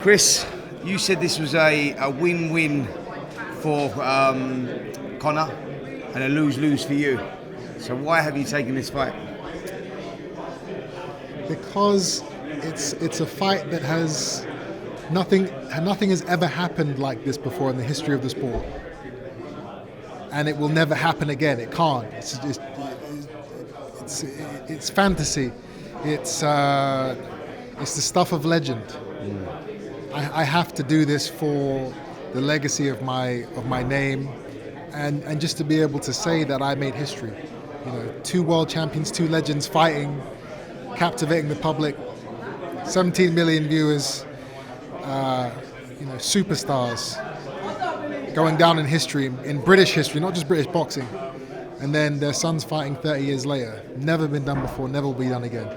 Chris, you said this was a win-win for Conor and a lose-lose for you. So why have you taken this fight? Because it's a fight that has nothing has ever happened like this before in the history of the sport, and it will never happen again. It can't. It's fantasy. It's the stuff of legend. I have to do this for the legacy of my name, and just to be able to say that I made history. You know, 2 world champions, 2 legends fighting, captivating the public, 17 million viewers, superstars going down in history, in British history, not just British boxing. And then their sons fighting 30 years later. Never been done before, never will be done again.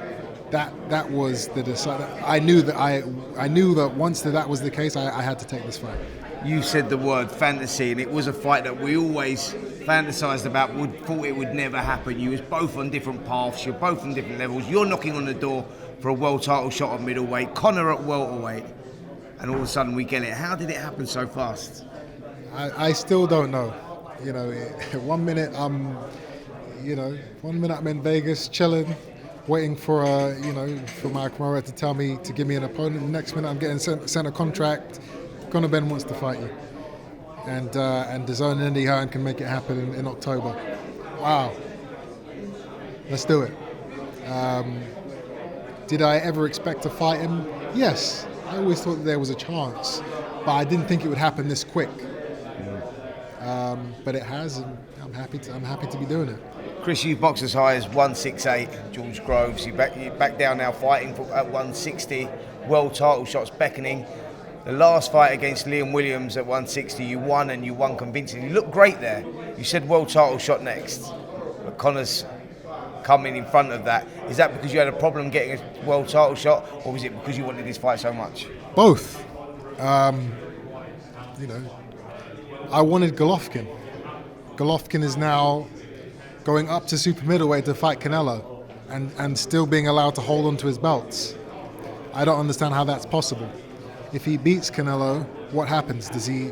That was the decider. I knew that once that was the case, I had to take this fight. You said the word fantasy, and it was a fight that we always fantasised about, thought it would never happen. You was both on different paths, you're both on different levels. You're knocking on the door for a world title shot at middleweight, Conor at welterweight, and all of a sudden we get it. How did it happen so fast? I still don't know. One minute I'm in Vegas chilling, waiting for my promoter to tell me to give me an opponent. The next minute I'm getting sent a contract. Conor Benn wants to fight you, and DAZN and Andy Hearn can make it happen in October. Wow, let's do it. Did I ever expect to fight him? Yes, I always thought that there was a chance, but I didn't think it would happen this quick. But it has, and I'm happy to be doing it. Chris, you've boxed as high as 168, George Groves. You're back down now fighting at 160, world title shots beckoning. The last fight against Liam Williams at 160, you won, and you won convincingly. You looked great there. You said world title shot next, but Conor's coming in front of that. Is that because you had a problem getting a world title shot, or was it because you wanted this fight so much? Both. I wanted Golovkin. Golovkin is now going up to super middleweight to fight Canelo, and still being allowed to hold on to his belts. I don't understand how that's possible. If he beats Canelo, what happens? He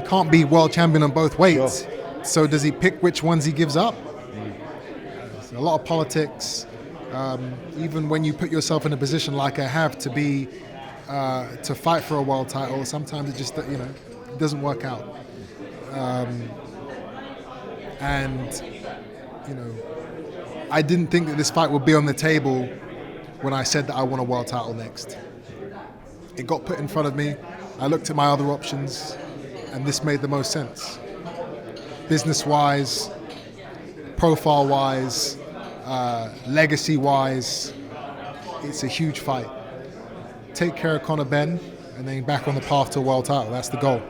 can't be world champion on both weights. Sure. So does he pick which ones he gives up? There's a lot of politics. Even when you put yourself in a position like I have to be to fight for a world title, sometimes it just it doesn't work out. I didn't think that this fight would be on the table when I said that I want a world title next. It got put in front of me. I looked at my other options, and this made the most sense. Business-wise, profile-wise, legacy-wise, it's a huge fight. Take care of Conor Benn, and then back on the path to a world title. That's the goal.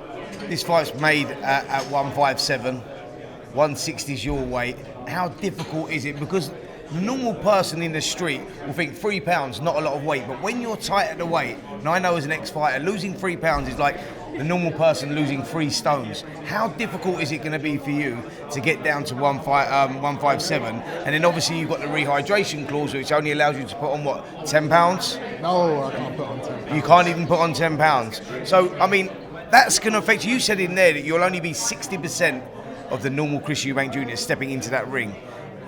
This fight's made at 157. 160 is your weight. How difficult is it? Because the normal person in the street will think 3 pounds, not a lot of weight. But when you're tight at the weight, and I know as an ex-fighter, losing 3 pounds is like the normal person losing 3 stones. How difficult is it going to be for you to get down to 157? And then obviously you've got the rehydration clause, which only allows you to put on, what, 10 pounds? No, I can't put on 10 pounds. You can't even put on 10 pounds. So, I mean, that's going to affect you. You said in there that you'll only be 60% of the normal Chris Eubank Jr. stepping into that ring.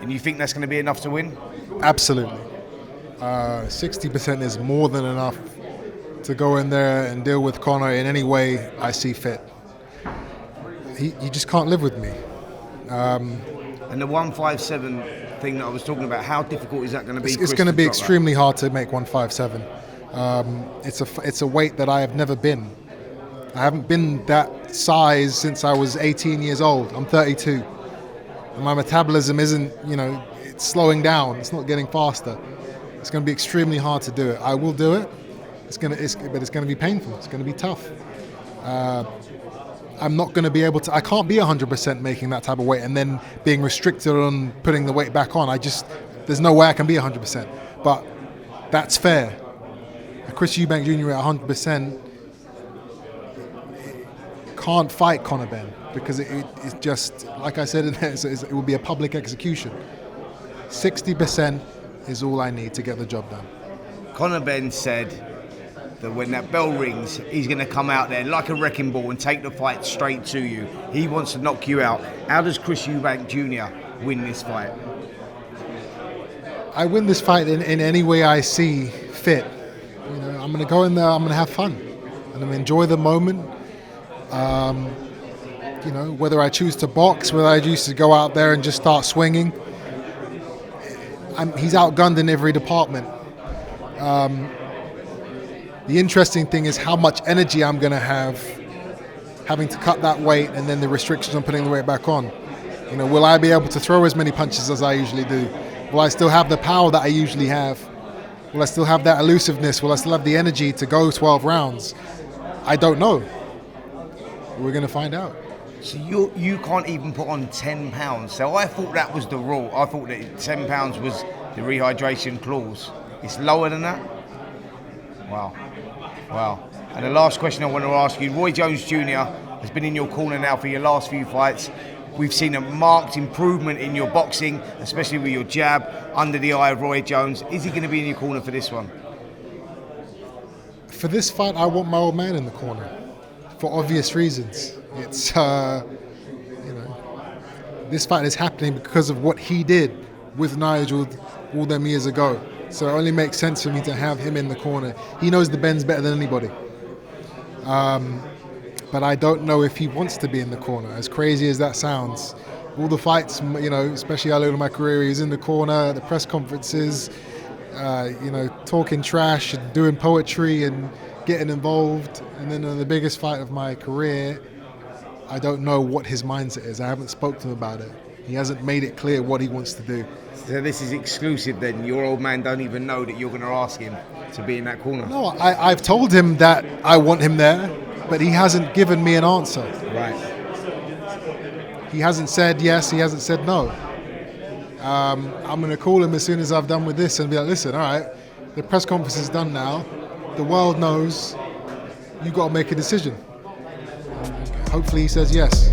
And you think that's going to be enough to win? Absolutely. 60% is more than enough to go in there and deal with Conor in any way I see fit. He just can't live with me. And the 157 thing that I was talking about, how difficult is that going to be? It's going to be extremely hard to make 157. It's a weight that I have never been. I haven't been that size since I was 18 years old. I'm 32. And my metabolism isn't, it's slowing down. It's not getting faster. It's going to be extremely hard to do it. I will do it. But it's going to be painful. It's going to be tough. I'm not going to be able to. I can't be 100% making that type of weight and then being restricted on putting the weight back on. There's no way I can be 100%. But that's fair. Chris Eubank Jr. at 100% can't fight Conor Benn because it's just, like I said, it will be a public execution. 60% is all I need to get the job done. Conor Benn said that when that bell rings, he's going to come out there like a wrecking ball and take the fight straight to you. He wants to knock you out. How does Chris Eubank Jr. win this fight? I win this fight in any way I see fit. You know, I'm going to go in there, I'm going to have fun, and I'm going to enjoy the moment. You know, whether I choose to box, whether I choose to go out there and just start swinging, he's outgunned in every department. The interesting thing is how much energy I'm going to have having to cut that weight, and then the restrictions on putting the weight back on. You know, will I be able to throw as many punches as I usually do? Will I still have the power that I usually have? Will I still have that elusiveness? Will I still have the energy to go 12 rounds? I don't know. We're going to find out. So you can't even put on 10 pounds. So I thought that was the rule. I thought that 10 pounds was the rehydration clause. It's lower than that? Wow. And the last question I want to ask you, Roy Jones Jr. has been in your corner now for your last few fights. We've seen a marked improvement in your boxing, especially with your jab under the eye of Roy Jones. Is he going to be in your corner for this one? For this fight, I want my old man in the corner for obvious reasons. It's, you know, this fight is happening because of what he did with Nigel all them years ago. So it only makes sense for me to have him in the corner. He knows the Benns better than anybody. But I don't know if he wants to be in the corner, as crazy as that sounds. All the fights, you know, especially early in my career, he was in the corner at the press conferences, you know, talking trash and doing poetry and getting involved. And then in the biggest fight of my career, I don't know what his mindset is. I haven't spoken to him about it. He hasn't made it clear what he wants to do. So this is exclusive then? Your old man don't even know that you're going to ask him to be in that corner? No, I've told him that I want him there, but he hasn't given me an answer. Right. He hasn't said yes, he hasn't said no. I'm going to call him as soon as I've done with this and be like, listen, all right, the press conference is done now. The world knows. You've got to make a decision. Hopefully he says yes.